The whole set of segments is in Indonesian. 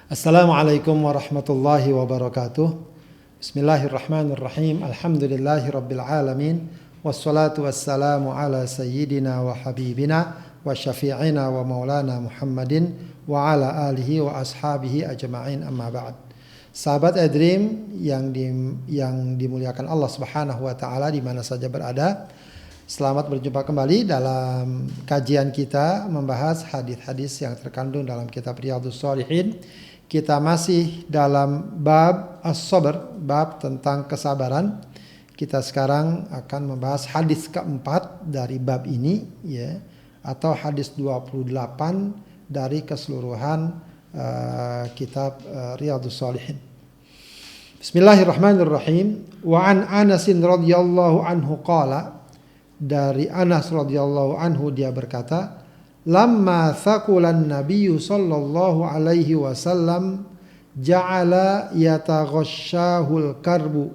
Assalamualaikum warahmatullahi wabarakatuh. Bismillahirrahmanirrahim. Alhamdulillahi rabbil alamin. Wassalatu wassalamu ala sayyidina wa habibina wa syafi'ina wa maulana Muhammadin wa ala alihi wa ashabihi ajma'in, amma ba'd. Sahabat iDream yang dimuliakan Allah Subhanahu wa taala di mana saja berada. Selamat berjumpa kembali dalam kajian kita membahas hadis-hadis yang terkandung dalam kitab Riyadhus Shalihin. Kita masih dalam bab as-sabr, bab tentang kesabaran. Kita sekarang akan membahas hadis keempat dari bab ini, ya, atau hadis 28 dari keseluruhan kitab Riyadhus Shalihin. Bismillahirrahmanirrahim. Wa an Anas radhiyallahu anhu qala, dari Anas radhiyallahu anhu dia berkata, lamma thaqulan nabiyyu sallallahu alaihi wasallam ja'ala yataghashshahul karbu.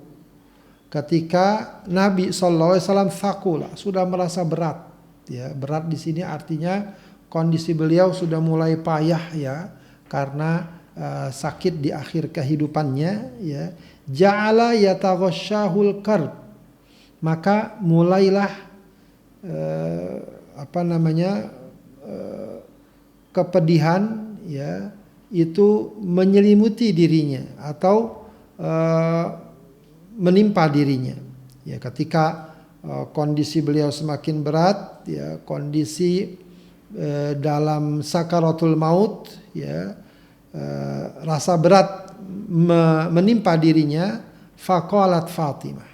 Ketika Nabi sallallahu alaihi wasallam thaqula, sudah merasa berat, ya, berat di sini artinya kondisi beliau sudah mulai payah, ya, karena sakit di akhir kehidupannya, ya. Ja'ala yataghashshahul karb, maka mulailah kepedihan, ya, itu menyelimuti dirinya atau menimpa dirinya, ya, ketika kondisi beliau semakin berat, ya, kondisi dalam sakaratul maut, ya, rasa berat menimpa dirinya. Faqalat Fatimah,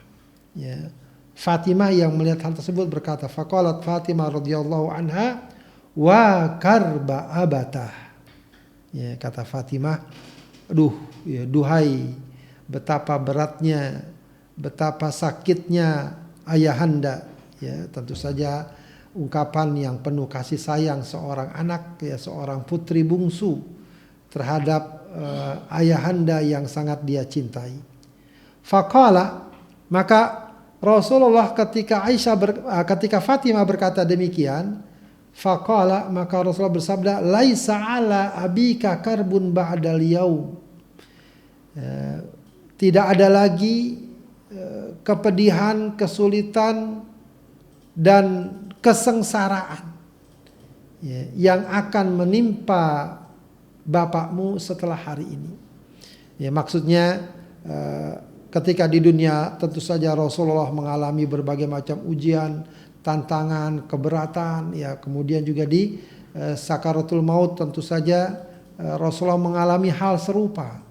ya, Fatimah yang melihat hal tersebut berkata, faqalat Fatimah radhiyallahu anha, wa karba abatah, ya, kata Fatimah, ya, duhai betapa beratnya, betapa sakitnya ayahanda, ya, tentu saja ungkapan yang penuh kasih sayang seorang anak, ya, seorang putri bungsu terhadap ayahanda yang sangat dia cintai. Faqala, maka Rasulullah ketika Fatimah berkata demikian, faqala, maka Rasulullah bersabda, laisa ala abika karbun ba'dal yaum. Tidak ada lagi kepedihan, kesulitan dan kesengsaraan, ya, yang akan menimpa bapakmu setelah hari ini. Ya, maksudnya ketika di dunia tentu saja Rasulullah mengalami berbagai macam ujian, tantangan, keberatan, ya, kemudian juga di sakaratul maut tentu saja Rasulullah mengalami hal serupa.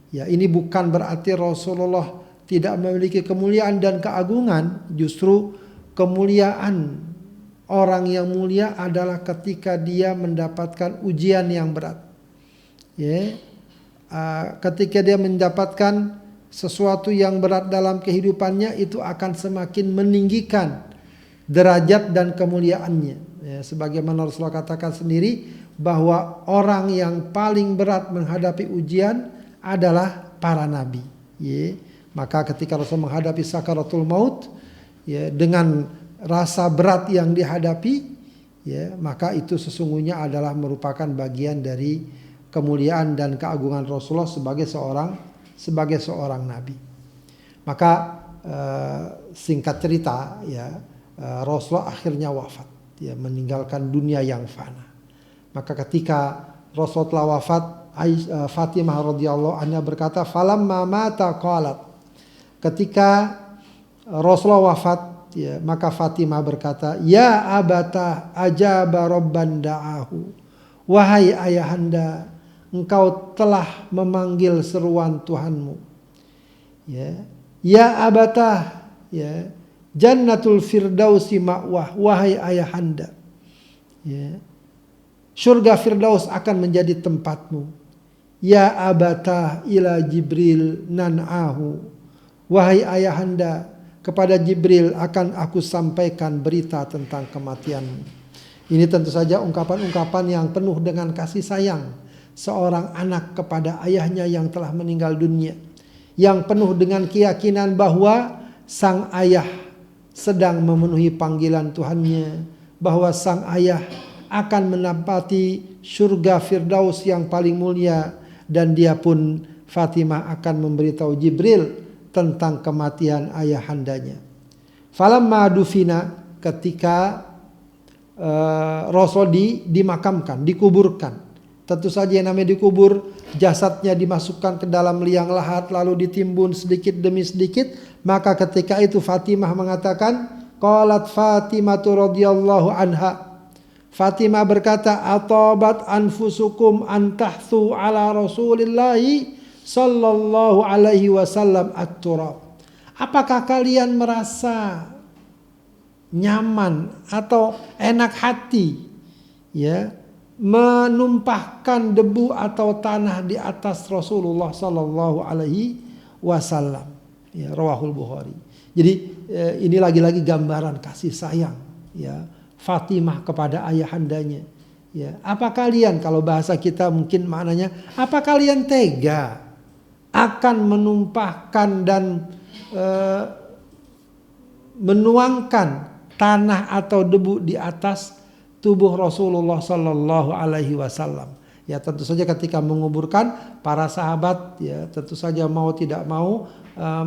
Ya, ini bukan berarti Rasulullah tidak memiliki kemuliaan dan keagungan, justru kemuliaan orang yang mulia adalah ketika dia mendapatkan ujian yang berat. Ya, ketika dia mendapatkan sesuatu yang berat dalam kehidupannya, itu akan semakin meninggikan derajat dan kemuliaannya, ya, sebagaimana Rasulullah katakan sendiri bahwa orang yang paling berat menghadapi ujian adalah para nabi, ya. Maka ketika Rasul menghadapi sakaratul maut, ya, dengan rasa berat yang dihadapi, ya, maka itu sesungguhnya adalah merupakan bagian dari kemuliaan dan keagungan Rasulullah sebagai seorang nabi. Maka singkat cerita, ya, Rasulullah akhirnya wafat, ya, meninggalkan dunia yang fana. Maka ketika Rasulullah telah wafat, Fatimah radhiyallahu anha berkata, falamma mata qalat, ketika Rasulullah wafat, ya, maka Fatimah berkata, ya abata ajaba rabban da'ahu, wahai ayahanda, engkau telah memanggil seruan Tuhanmu. Ya, ya abatah, ya, jannatul firdausi ma'wah, wahai ayahanda, ya, surga firdaus akan menjadi tempatmu. Ya abatah ila Jibril nan'ahu, wahai ayahanda, kepada Jibril akan aku sampaikan berita tentang kematianmu. Ini tentu saja ungkapan-ungkapan yang penuh dengan kasih sayang seorang anak kepada ayahnya yang telah meninggal dunia, yang penuh dengan keyakinan bahwa sang ayah sedang memenuhi panggilan Tuhannya, bahwa sang ayah akan menempati surga firdaus yang paling mulia dan dia pun Fatimah akan memberitahu Jibril tentang kematian ayahandanya. Falamma dufina, ketika Rasul dimakamkan, dikuburkan. Tentu saja yang namanya dikubur, jasadnya dimasukkan ke dalam liang lahat lalu ditimbun sedikit demi sedikit. Maka ketika itu Fatimah mengatakan, qalat Fatimatu radhiyallahu anha, Fatimah berkata, atabat anfusukum an tahthu ala Rasulillahi sallallahu alaihi wasallam at-turab. Apakah kalian merasa nyaman atau enak hati ya menumpahkan debu atau tanah di atas Rasulullah sallallahu alaihi wasallam? Ya, rawahul Bukhari. Jadi ini lagi-lagi gambaran kasih sayang ya Fatimah kepada ayahandanya. Ya, apa kalian, kalau bahasa kita mungkin maknanya, apa kalian tega akan menumpahkan dan menuangkan tanah atau debu di atas tubuh Rasulullah sallallahu alaihi wasallam? Ya, tentu saja ketika menguburkan para sahabat ya tentu saja mau tidak mau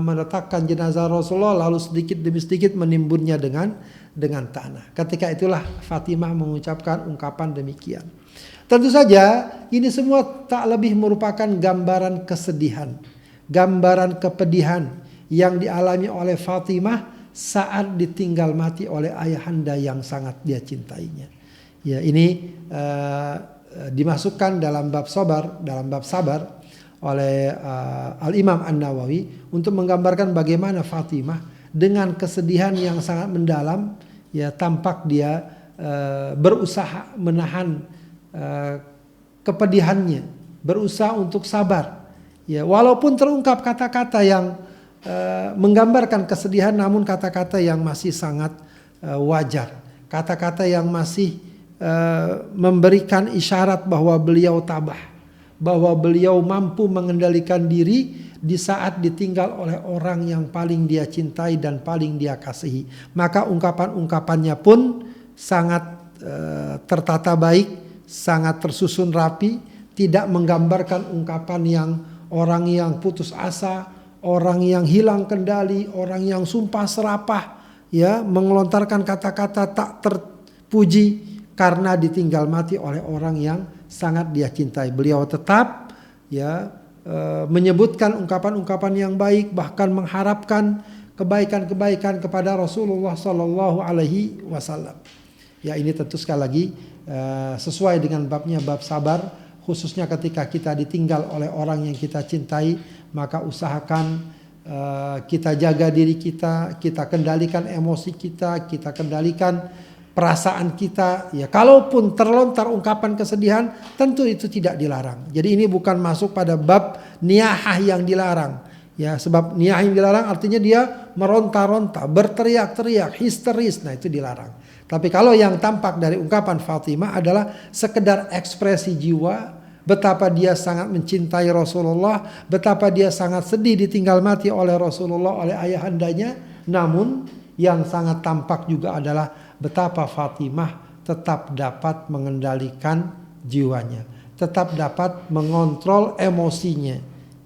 meletakkan jenazah Rasulullah lalu sedikit demi sedikit menimbunnya dengan tanah. Ketika itulah Fatimah mengucapkan ungkapan demikian. Tentu saja ini semua tak lebih merupakan gambaran kesedihan, gambaran kepedihan yang dialami oleh Fatimah saat ditinggal mati oleh ayahanda yang sangat dia cintainya. Ya, ini dimasukkan dalam bab sabar oleh Al-Imam An-Nawawi untuk menggambarkan bagaimana Fatimah dengan kesedihan yang sangat mendalam ya tampak dia berusaha menahan kepedihannya, berusaha untuk sabar ya walaupun terungkap kata-kata yang menggambarkan kesedihan, namun kata-kata yang masih sangat wajar, kata-kata yang masih memberikan isyarat bahwa beliau tabah, bahwa beliau mampu mengendalikan diri di saat ditinggal oleh orang yang paling dia cintai dan paling dia kasihi. Maka ungkapan-ungkapannya pun sangat tertata baik, sangat tersusun rapi, tidak menggambarkan ungkapan yang orang yang putus asa, orang yang hilang kendali, orang yang sumpah serapah, ya, mengelontarkan kata-kata tak terpuji karena ditinggal mati oleh orang yang sangat dia cintai. Beliau tetap ya menyebutkan ungkapan-ungkapan yang baik, bahkan mengharapkan kebaikan-kebaikan kepada Rasulullah sallallahu alaihi wasallam. Ya, ini tentu sekali lagi sesuai dengan babnya, bab sabar, khususnya ketika kita ditinggal oleh orang yang kita cintai, maka usahakan kita jaga diri kita, kita kendalikan emosi kita kendalikan perasaan kita. Ya, kalaupun terlontar ungkapan kesedihan, tentu itu tidak dilarang. Jadi ini bukan masuk pada bab niyahah yang dilarang. Ya, sebab niyah yang dilarang artinya dia meronta-ronta, berteriak-teriak, histeris. Nah, itu dilarang. Tapi kalau yang tampak dari ungkapan Fatimah adalah sekedar ekspresi jiwa, betapa dia sangat mencintai Rasulullah, betapa dia sangat sedih ditinggal mati oleh Rasulullah, oleh ayahandanya. Namun yang sangat tampak juga adalah betapa Fatimah tetap dapat mengendalikan jiwanya, tetap dapat mengontrol emosinya,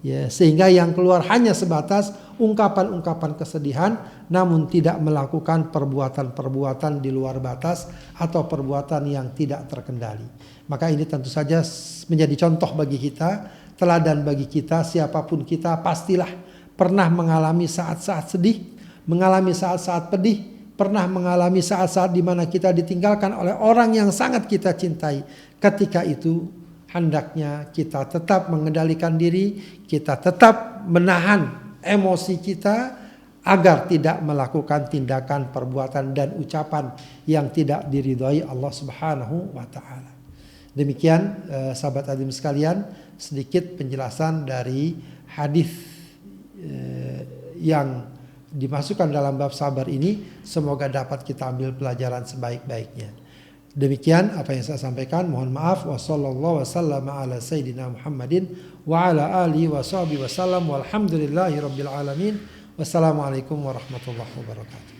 ya, sehingga yang keluar hanya sebatas ungkapan-ungkapan kesedihan, namun tidak melakukan perbuatan-perbuatan di luar batas atau perbuatan yang tidak terkendali. Maka ini tentu saja menjadi contoh bagi kita, teladan bagi kita. Siapapun kita pastilah pernah mengalami saat-saat sedih, mengalami saat-saat pedih, pernah mengalami saat-saat di mana kita ditinggalkan oleh orang yang sangat kita cintai. Ketika itu hendaknya kita tetap mengendalikan diri, kita tetap menahan emosi kita agar tidak melakukan tindakan, perbuatan dan ucapan yang tidak diridhai Allah Subhanahu wa taala. Demikian sahabat adim sekalian, sedikit penjelasan dari hadis yang dimasukkan dalam bab sabar ini, semoga dapat kita ambil pelajaran sebaik-baiknya. Demikian apa yang saya sampaikan, mohon maaf. Wassallallahu wasallam ala sayyidina Muhammadin wa ala alihi wa sahbihi wasallam walhamdulillahi rabbil alamin. Wassalamualaikum warahmatullahi wabarakatuh.